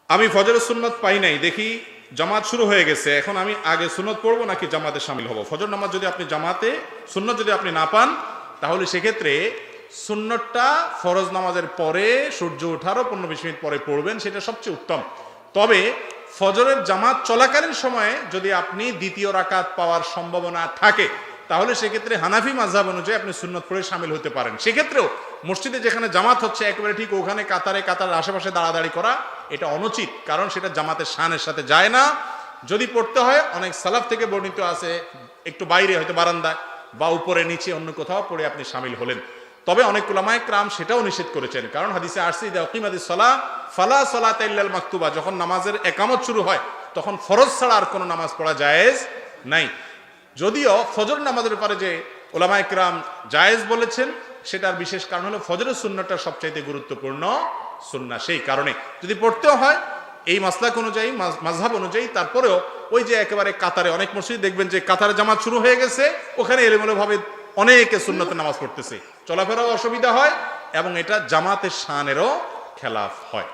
আমি ফজরের সুন্নত পাই নাই, দেখি জামাত শুরু হয়ে গেছে, এখন আমি আগে সুন্নত পড়বো নাকি জামাতে শামিল হব? ফজর নামাজ যদি আপনি জামাতে সুন্নত যদি আপনি না পান, তাহলে সেক্ষেত্রে সুন্নতটা ফরজ নামাজের পরে সূর্য ওঠারও 15-20 মিনিট পরে পড়বেন, সেটা সবচেয়ে উত্তম। তবে ফজরের জামাত চলাকালীন সময়ে যদি আপনি দ্বিতীয় রাকাত পাওয়ার সম্ভাবনা থাকে, তাহলে সেক্ষেত্রে হানাফি মাযহাব অনুযায়ী আপনি সুন্নত পড়ে শামিল হতে পারেন। সেক্ষেত্রেও মসজিদে যেখানে জামাত হচ্ছে একেবারে ঠিক ওখানে কাতারের আশেপাশে দাঁড়াদাঁড়ি করা এটা অনুচিত, কারণ সেটা জামাতের শানের সাথে যায় না। যদি পড়তে হয়, অনেক সালাফ থেকে বর্ণিত আছে, একটু বাইরে হয়তো বারান্দায় বা উপরে নিচে অন্য কোথাও পড়ে আপনি শামিল হলেন। তবে অনেক উলামায়ে কেরাম সেটাও নিষেধ করেছেন, কারণ হাদিসে আসছে ইযা উকিমাতিস সালাহ ফালা সালাতা ইল্লাল মাকতুবা, যখন নামাজের একামত শুরু হয় তখন ফরজ ছাড়া আর কোনো নামাজ পড়া জায়েজ নাই। যদিও ফজর নামাজের ব্যাপারে যে উলামায়ে কেরাম জায়েজ বলেছেন, সেটার বিশেষ কারণ হলো ফজরের সুন্নতটা সবচাইতে গুরুত্বপূর্ণ সুন্নাহ। সেই কারণে যদি পড়তেও হয় এই মাসলাক অনুযায়ী, মাযহাব অনুযায়ী, তারপরেও ওই যে একেবারে কাতারে, অনেক মসজিদ দেখবেন যে কাতারে জামাত শুরু হয়ে গেছে, ওখানে এলোমেলোভাবে অনেকে সুন্নতের নামাজ পড়তেছে, চলাফেরাও অসুবিধা হয় এবং এটা জামাতের শানেরও খেলাফ হয়।